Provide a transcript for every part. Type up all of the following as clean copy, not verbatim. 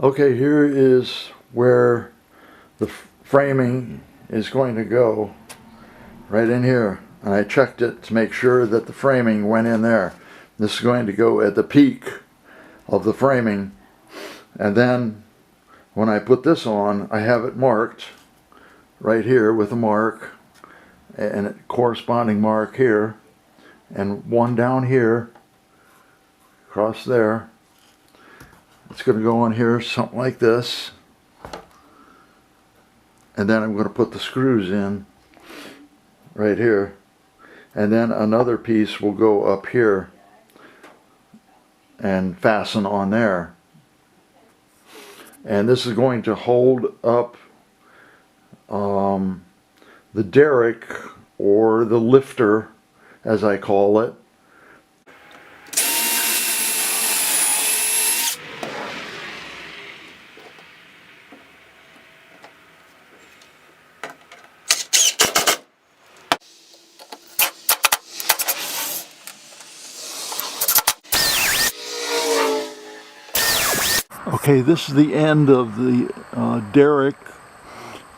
Okay, here is where the framing is going to go, right in here. And I checked it to make sure that the framing went in there. This is going to go at the peak of the framing. And then when I put this on, I have it marked right here with a mark and a corresponding mark here and one down here across there. It's going to go on here something like this, and then I'm going to put the screws in right here, and then another piece will go up here and fasten on there. And this is going to hold up the derrick, or the lifter as I call it. Okay, this is the end of the derrick,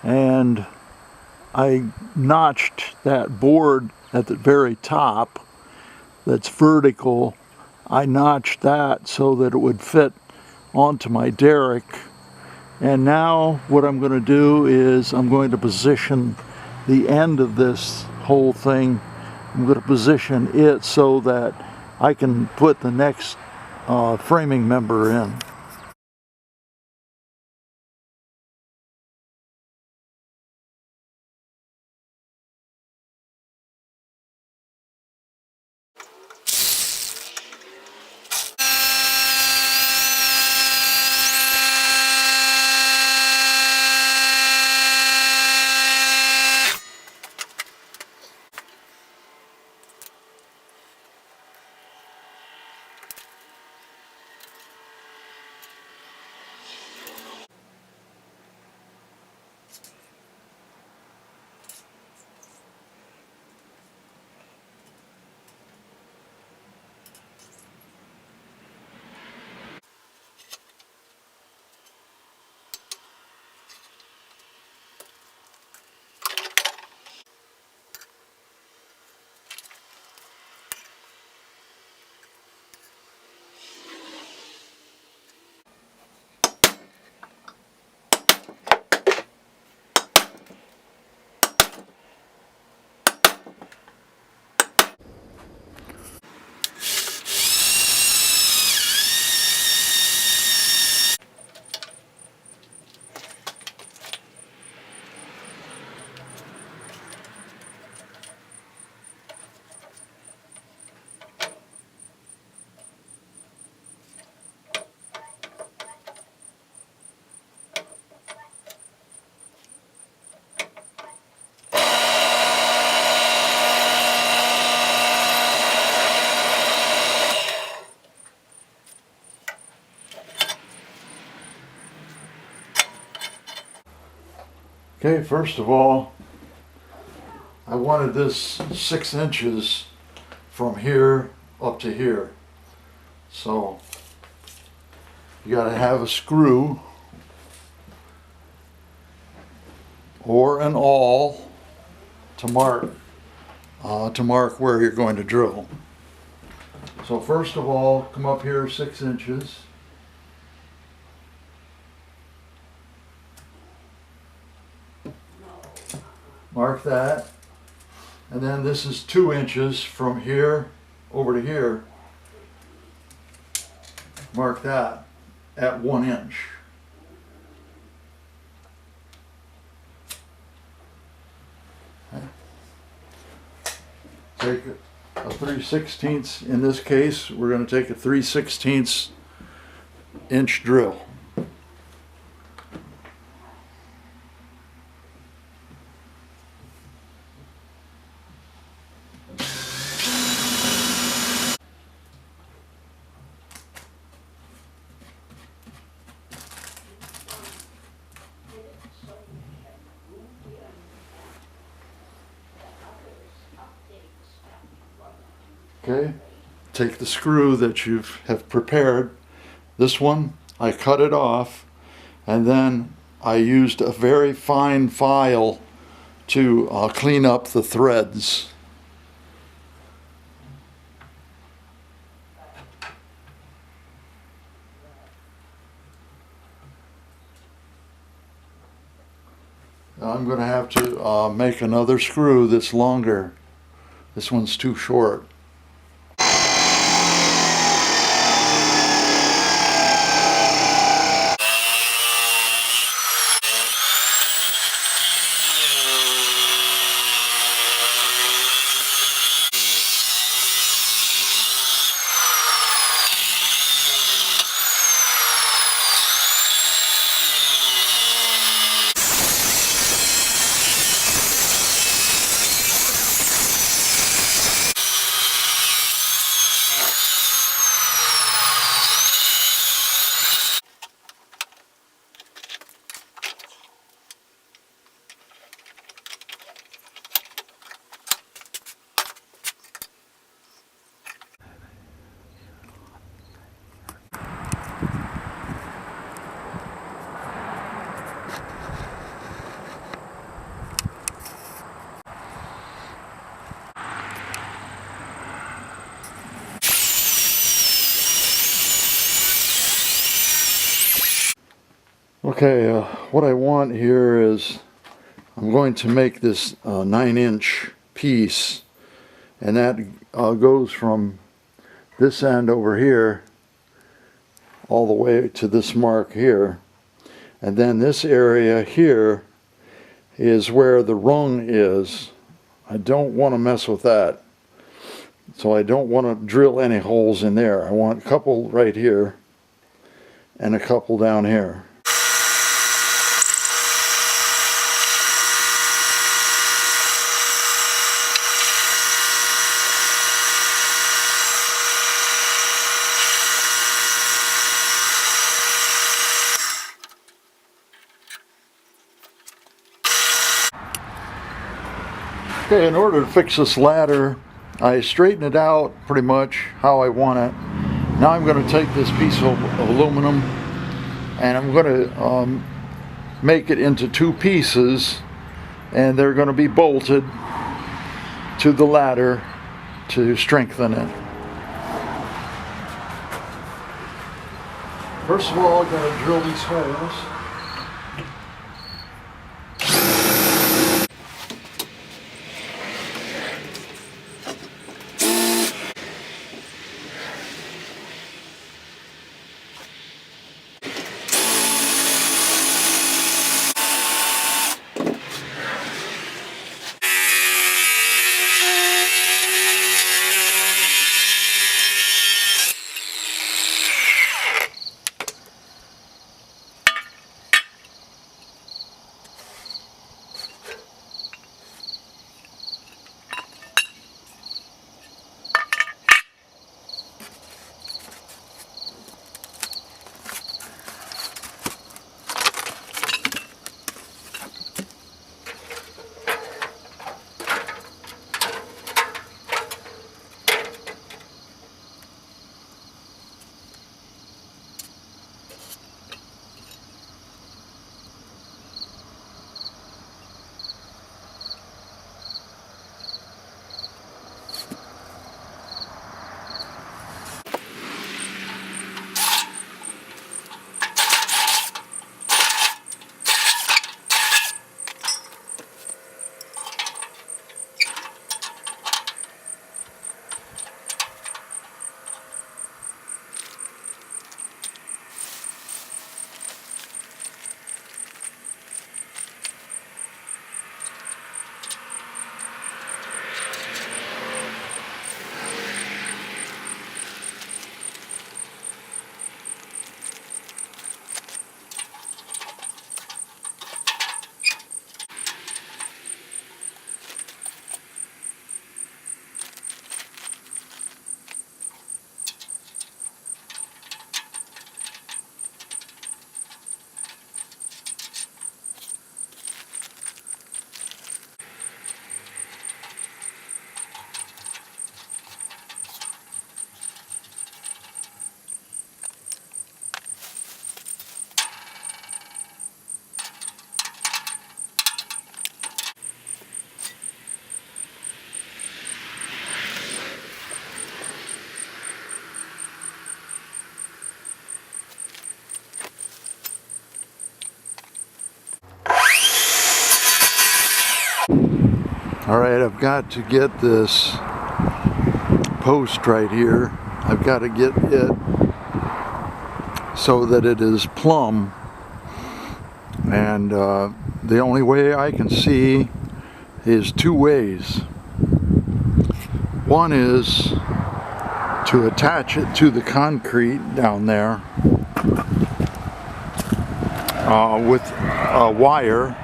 and I notched that board at the very top that's vertical. I notched that so that it would fit onto my derrick. And now what I'm going to do is I'm going to position the end of this whole thing. I'm going to position it so that I can put the next framing member in. Okay, first of all, I wanted this 6 inches from here up to here. So you got to have a screw or an awl to mark where you're going to drill. So first of all, come up here 6 inches. Mark that, and then this is 2 inches from here over to here. Mark that at 1 inch. Okay. Take a 3/16, in this case we're going to take a 3/16 inch drill. Okay, take the screw that you have prepared. This one, I cut it off And then I used a very fine file to clean up the threads. I'm going to have to make another screw that's longer. This one's too short. Okay, what I want here is I'm going to make this 9-inch piece, and that goes from this end over here all the way to this mark here, and then this area here is where the rung is. I don't want to mess with that, so I don't want to drill any holes in there. I want a couple right here and a couple down here. Okay, in order to fix this ladder, I straightened it out pretty much how I want it. Now I'm going to take this piece of aluminum and I'm going to make it into two pieces, and they're going to be bolted to the ladder to strengthen it. First of all, I'm going to drill these holes. Alright, I've got to get this post right here. I've got to get it so that it is plumb, and the only way I can see is two ways. One is to attach it to the concrete down there with a wire,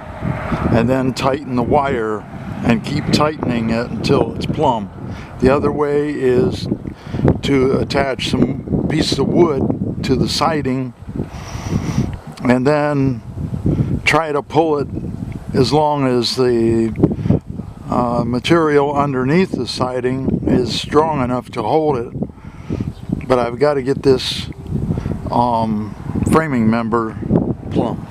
and then tighten the wire and keep tightening it until it's plumb. The other way is to attach some pieces of wood to the siding and then try to pull it as long as the material underneath the siding is strong enough to hold it. But I've got to get this framing member plumb.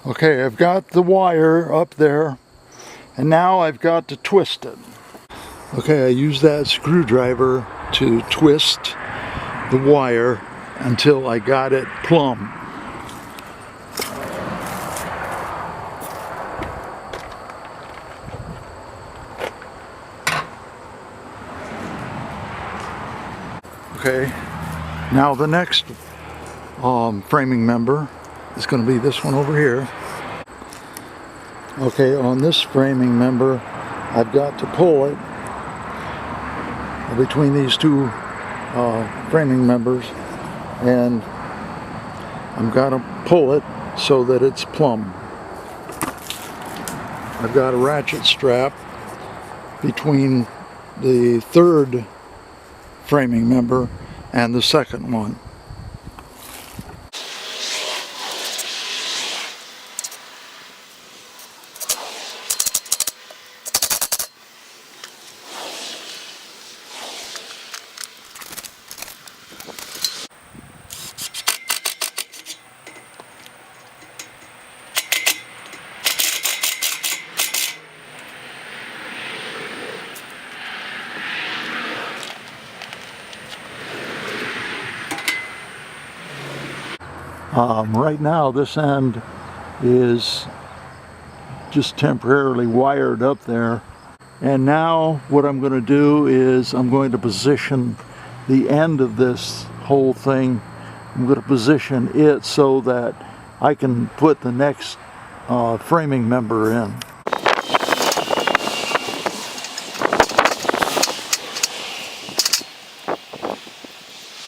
Okay, I've got the wire up there, and now I've got to twist it. Okay, I use that screwdriver to twist the wire until I got it plumb. Okay, now the next framing member is going to be this one over here. Okay, on this framing member, I've got to pull it between these two framing members, and I've got to pull it so that it's plumb. I've got a ratchet strap between the third framing member and the second one. Right now this end is just temporarily wired up there, and now what I'm going to do is I'm going to position the end of this whole thing. I'm going to position it so that I can put the next framing member in.